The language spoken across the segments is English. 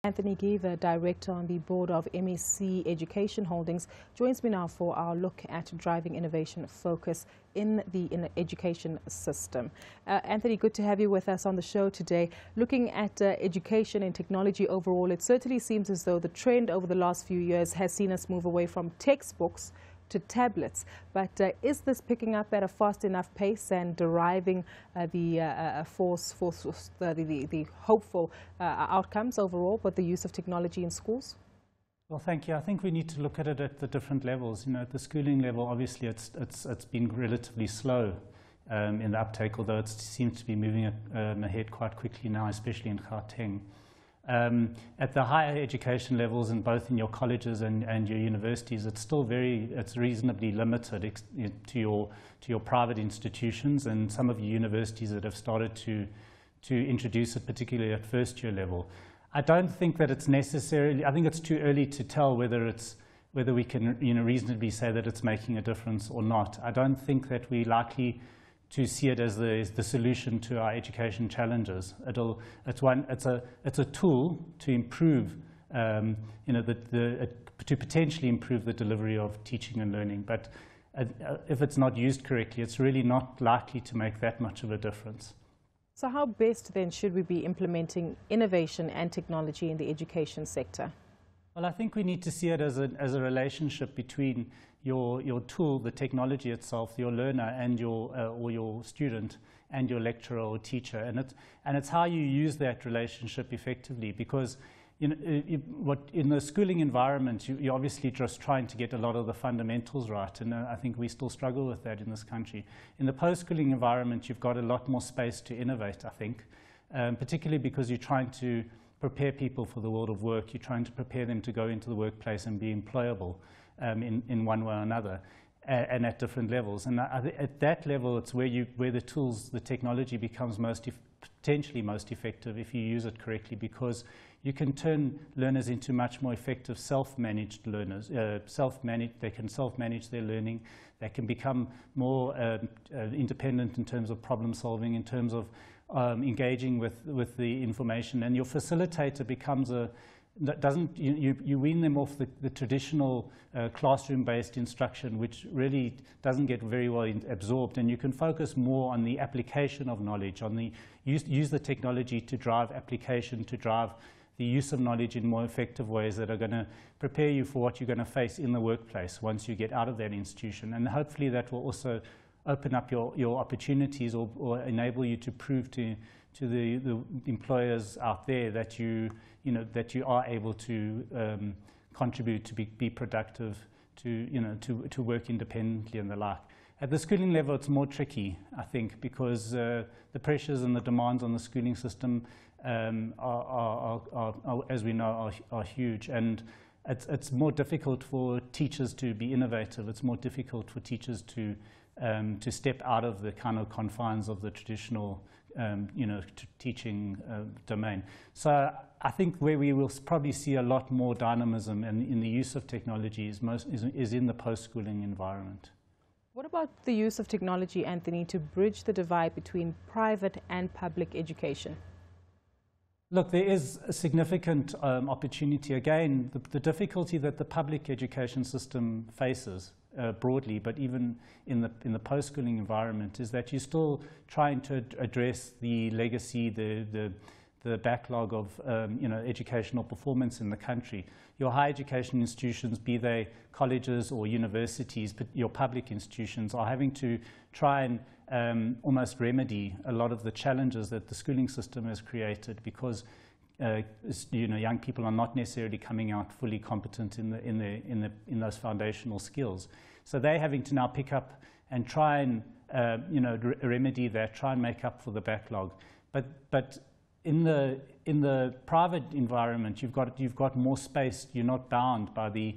Anthony Gewer, Director on the board of MSC Education Holdings, joins me now for our look at driving innovation focus in the education system. Anthony, good to have you with us on the show today. Looking at education and technology overall, it certainly seems as though the trend over the last few years has seen us move away from textbooks to tablets. But is this picking up at a fast enough pace and deriving the hopeful outcomes overall with the use of technology in schools? Well, thank you. I think we need to look at it at the different levels. You know, at the schooling level, obviously it's been relatively slow in the uptake, although it seems to be moving ahead quite quickly now, especially in Gauteng. At the higher education levels, and both in your colleges and your universities, it's reasonably limited to your private institutions and some of your universities that have started to introduce it, particularly at first year level. I don't think that it's necessarily. I think it's too early to tell whether we can reasonably say that it's making a difference or not. I don't think that we're likely to see it as the solution to our education challenges. It's a tool to improve, to potentially improve the delivery of teaching and learning. But if it's not used correctly, it's really not likely to make that much of a difference. So how best then should we be implementing innovation and technology in the education sector? Well, I think we need to see it as a relationship between your tool, the technology itself, your learner and or your student and your lecturer or teacher, and it's how you use that relationship effectively. Because in the schooling environment, you're obviously just trying to get a lot of the fundamentals right, and I think we still struggle with that in this country. In the post-schooling environment, you've got a lot more space to innovate, I think, particularly because you're trying to prepare people for the world of work. You're trying to prepare them to go into the workplace and be employable in one way or another, and at different levels. And at that level, it's where the tools, the technology becomes potentially most effective if you use it correctly, because you can turn learners into much more effective self-managed learners. They can self-manage their learning. They can become more independent in terms of problem solving, in terms of engaging with the information, and your facilitator becomes you wean them off the traditional classroom-based instruction, which really doesn't get very well absorbed, and you can focus more on the application of knowledge, use the technology to drive application, to drive the use of knowledge in more effective ways that are going to prepare you for what you're going to face in the workplace once you get out of that institution. And hopefully that will also open up your opportunities or enable you to prove to the employers out there that you are able to contribute, to be productive, to work independently and the like. At the schooling level, it's more tricky, I think, because the pressures and the demands on the schooling system as we know, are huge, and it's more difficult for teachers to be innovative. It's more difficult for teachers to step out of the kind of confines of the traditional, teaching domain. So I think where we will probably see a lot more dynamism in the use of technology is in the post-schooling environment. What about the use of technology, Anthony, to bridge the divide between private and public education? Look, there is a significant opportunity. Again, the difficulty that the public education system faces broadly, but even in the post-schooling environment, is that you're still trying to address the legacy, the backlog of educational performance in the country. Your higher education institutions, be they colleges or universities, but your public institutions are having to try and almost remedy a lot of the challenges that the schooling system has created, because young people are not necessarily coming out fully competent in those foundational skills. So they're having to now pick up and try and remedy that, try and make up for the backlog. But in the private environment, you've got more space. You're not bound by the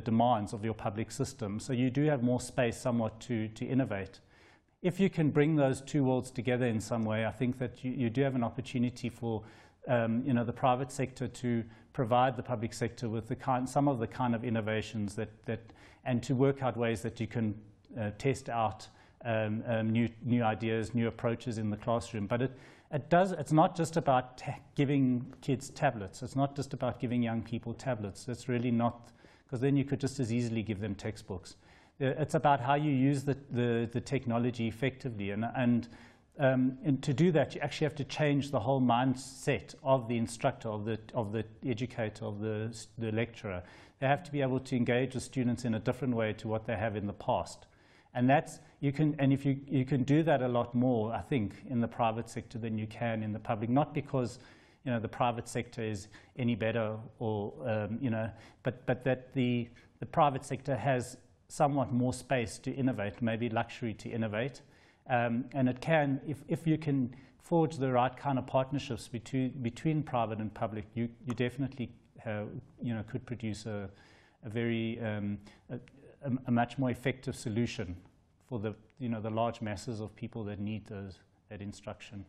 demands of your public system. So you do have more space somewhat to innovate. If you can bring those two worlds together in some way, I think that you do have an opportunity for the private sector to provide the public sector with some of the kind of innovations and to work out ways that you can test out new ideas, new approaches in the classroom. But it's not just about giving kids tablets. It's not just about giving young people tablets. It's really not, because then you could just as easily give them textbooks. It's about how you use the technology effectively. And to do that, you actually have to change the whole mindset of the instructor, of the educator, of the lecturer. They have to be able to engage with students in a different way to what they have in the past. And if you can do that a lot more, I think, in the private sector than you can in the public. Not because, the private sector is any better, or but that the private sector has somewhat more space to innovate, maybe luxury to innovate, and it can, if you can forge the right kind of partnerships between private and public, you definitely could produce a very a much more effective solution for the large masses of people that need that instruction.